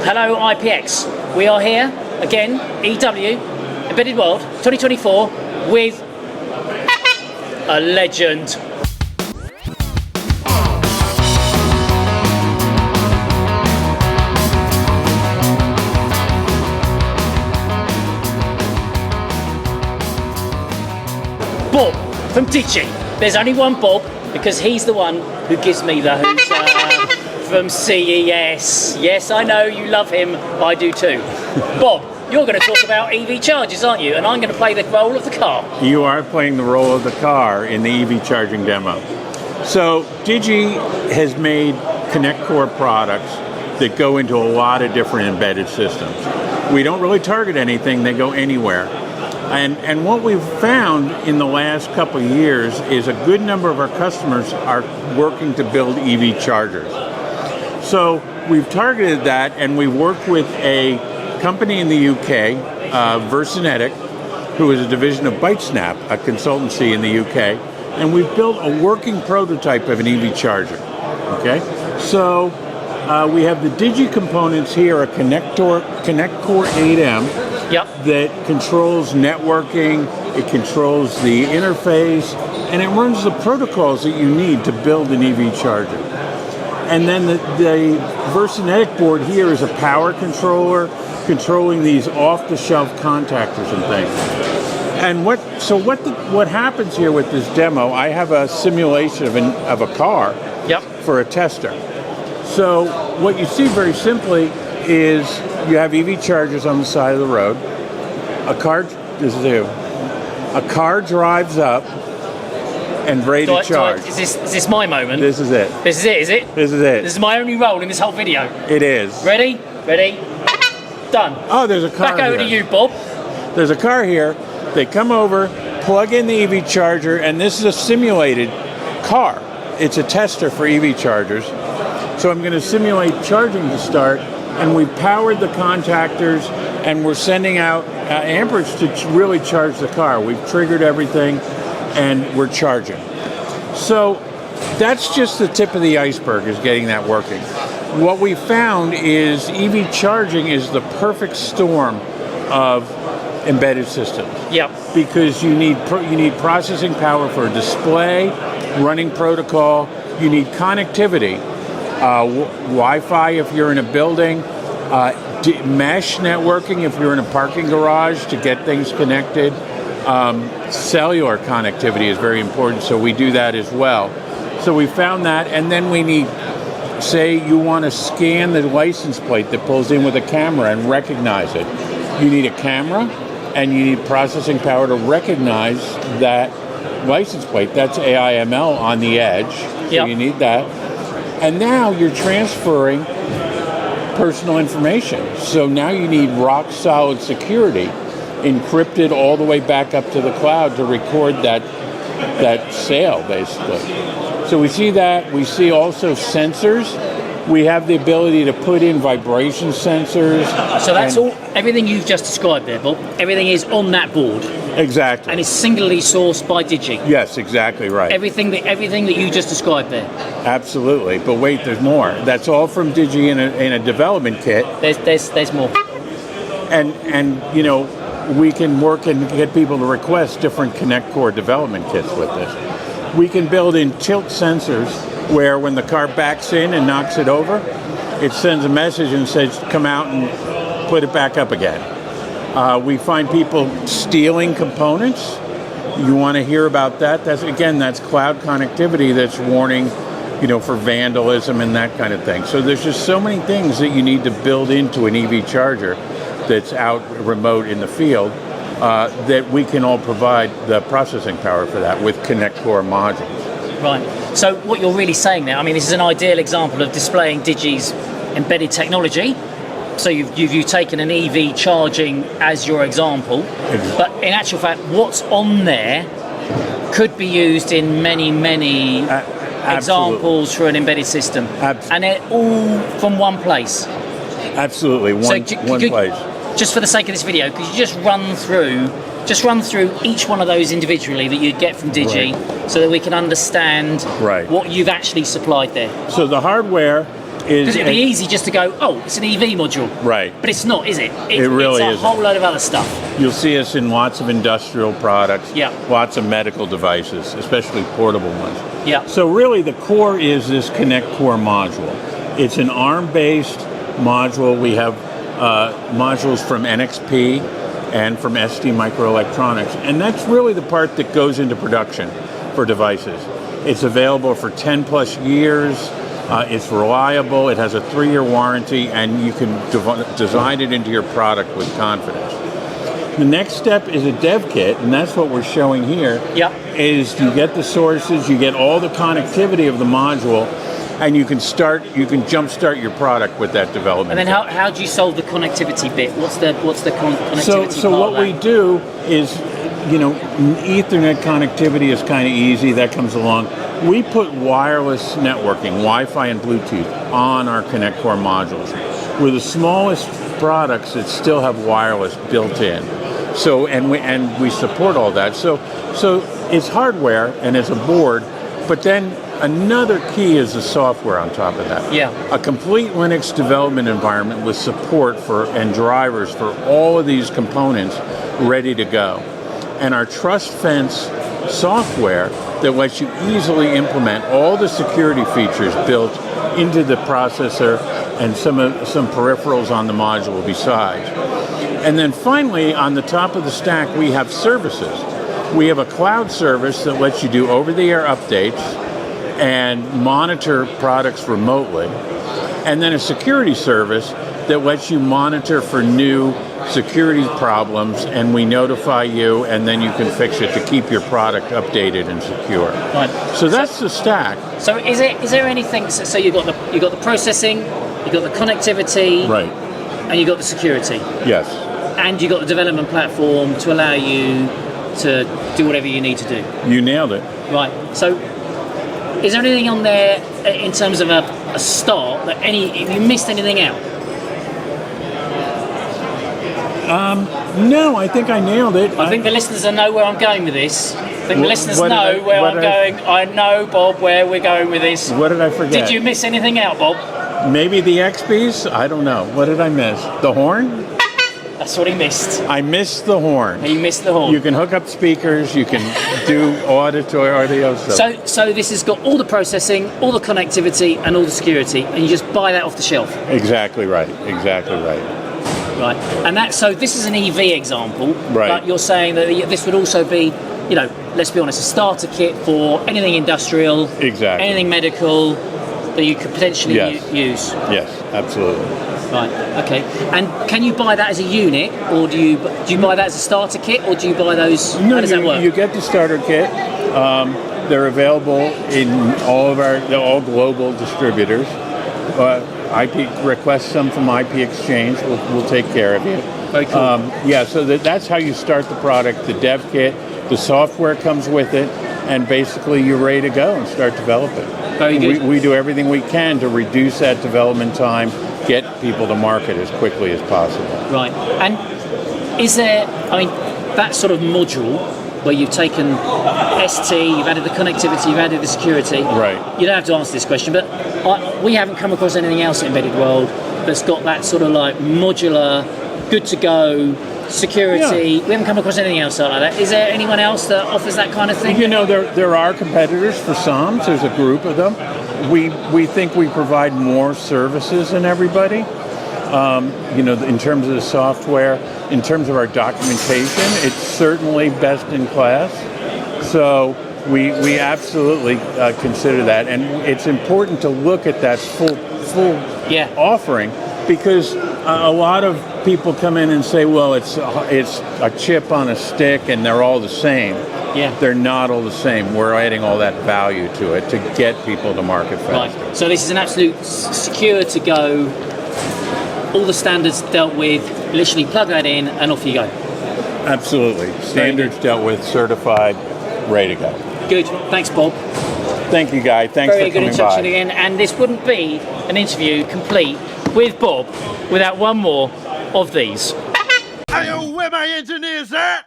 Hello IPX. We are here again, EW, Embedded World 2024 with a legend. Bob from Digi. There's only one Bob because he's the one who gives me the who's from CES. Yes, I know you love him. I do too. Bob, you're going to talk about EV chargers, aren't you? And I'm going to play the role of the car. You are playing the role of the car in the EV charging demo. So Digi has made ConnectCore products that go into a lot of different embedded systems. We don't really target anything, they go anywhere. And what we've found in the last couple of years is a good number of our customers are working to build EV chargers. So we've targeted that, and we worked with a company in the UK, Versinetic, who is a division of ByteSnap, a consultancy in the UK, and we've built a working prototype of an EV charger. Okay, so we have the Digi components here, a ConnectCore 8M. Yep. That controls networking, it controls the interface, and it runs the protocols that you need to build an EV charger. And then the Versinetic board here is a power controller controlling these off-the-shelf contactors and things. And what happens here with this demo, I have a simulation of a car. Yep. For a tester. So what you see very simply is you have EV chargers on the side of the road. A car drives up and ready to charge. Is this my moment? This is it. This is it, is it? This is it. This is my only role in this whole video. It is. Ready? Ready? Done. Oh, there's a car Back over here. to you, Bob. There's a car here. They come over, plug in the EV charger, and this is a simulated car. It's a tester for EV chargers. So I'm going to simulate charging to start, and we've powered the contactors, and we're sending out amperage to really charge the car. We've triggered everything, and we're charging. So that's just the tip of the iceberg, is getting that working. What we found is EV charging is the perfect storm of embedded systems. Yep. Because you need processing power for a display, running protocol. You need connectivity, Wi-Fi if you're in a building, mesh networking if you're in a parking garage to get things connected. Cellular connectivity is very important, so we do that as well. So we found that, and then we need, say you want to scan the license plate that pulls in with a camera and recognize it. You need a camera, and you need processing power to recognize that license plate. That's AI/ML on the edge, so yep. You need that. And now you're transferring personal information. So now you need rock solid security, encrypted all the way back up to the cloud to record that sale, basically. So we see that. We see also sensors. We have the ability to put in vibration sensors. So that's all, everything you've just described there, Bob. Everything is on that board. Exactly. And it's singularly sourced by Digi. Yes, exactly right. Everything that you just described there. Absolutely. But wait, there's more. That's all from Digi in a development kit. There's more. And you know, we can work and get people to request different ConnectCore development kits with this. We can build in tilt sensors where when the car backs in and knocks it over, it sends a message and says, come out and put it back up again. We find people stealing components. You want to hear about that? That's cloud connectivity that's warning, for vandalism and that kind of thing. So there's just so many things that you need to build into an EV charger that's out remote in the field that we can all provide the processing power for that with ConnectCore modules. Right. So what you're really saying there, this is an ideal example of displaying Digi's embedded technology. So you've taken an EV charging as your example, but in actual fact, what's on there could be used in many examples for an embedded system, and they're all from one place. Absolutely, one place. Just for the sake of this video, could you just run through each one of those individually that you'd get from Digi, right, so that we can understand what you've actually supplied there? So the hardware Because it'd be easy just to go, oh, it's an EV module. Right. But it's not, is it? It really it's a whole load of other stuff. You'll see us in lots of industrial products, Yeah. lots of medical devices, especially portable ones. Yeah. So really the core is this ConnectCore module. It's an ARM-based module. We have modules from NXP and from ST Microelectronics, and that's really the part that goes into production for devices. It's available for 10 plus years. It's reliable. It has a 3-year warranty, and you can design it into your product with confidence. The next step is a dev kit, and that's what we're showing here. Yeah. Is you get the sources, you get all the connectivity of the module, and you can jumpstart your product with that development. And then how do you solve the connectivity bit? What's the connectivity So part what we do is, Ethernet connectivity is kind of easy. That comes along. We put wireless networking, Wi-Fi and Bluetooth, on our ConnectCore modules. We're the smallest products that still have wireless built in. So and we support all that. So it's hardware and it's a board, but then another key is the software on top of that. Yeah. A complete Linux development environment with support for and drivers for all of these components ready to go. And our Trust Fence software that lets you easily implement all the security features built into the processor and some peripherals on the module besides. And then finally, on the top of the stack, we have services. We have a cloud service that lets you do over-the-air updates and monitor products remotely. And then a security service that lets you monitor for new security problems, and we notify you, and then you can fix it to keep your product updated and secure. Right. So that's the stack. So is there anything? So you've got the processing, you've got the connectivity, Right. and you've got the security, Yes. and you've got the development platform to allow you to do whatever you need to do. You nailed it. Right. So is there anything on there in terms of a start that if you missed anything out? No, I think I nailed it. I think the listeners know where I'm going with this. I think the listeners what did know I- where what I'm did I- going. I know, Bob, where we're going with this. What did I forget? Did you miss anything out, Bob? Maybe the XPs? I don't know. What did I miss? The horn? That's what he missed. I missed the horn. He missed the horn. You can hook up speakers, you can do auditory audio stuff. So this has got all the processing, all the connectivity, and all the security, and you just buy that off the shelf. Exactly right. Exactly right. Right. And so this is an EV example, Right. but you're saying that this would also be, let's be honest, a starter kit for anything industrial, Exactly. anything medical that you could potentially Yes. use. Yes, absolutely. Right. Okay. And can you buy that as a unit, or do you buy that as a starter kit, or do you buy those? No, how does that work? you get the starter kit. They're available in all global distributors. Request some from ipXchange. We'll take care of you. Very cool. So that's how you start the product. The dev kit, the software comes with it, and basically you're ready to go and start developing. Very good. We do everything we can to reduce that development time, get people to market as quickly as possible. Right. And is there, that sort of module where you've taken ST, you've added the connectivity, you've added the security. Right. You don't have to answer this question, but we haven't come across anything else in Embedded World that's got that sort of like modular, good to go security. Yeah. We haven't come across anything else like that. Is there anyone else that offers that kind of thing? There are competitors for SoMs. There's a group of them. We think we provide more services than everybody. In terms of the software, in terms of our documentation, it's certainly best in class. So we absolutely consider that, and it's important to look at that full offering, because a lot of people come in and say, well, it's a chip on a stick and they're all the same. Yeah. They're not all the same. We're adding all that value to it to get people to market faster. Right. So this is an absolute secure to go, all the standards dealt with, literally plug that in and off you go. Absolutely. Standards dealt with, certified, ready to go. Good. Thanks, Bob. Thank you, Guy. Thanks Very for good coming introduction by. again. And this wouldn't be an interview complete with Bob without one more of these. Hey, yo, where my engineers at?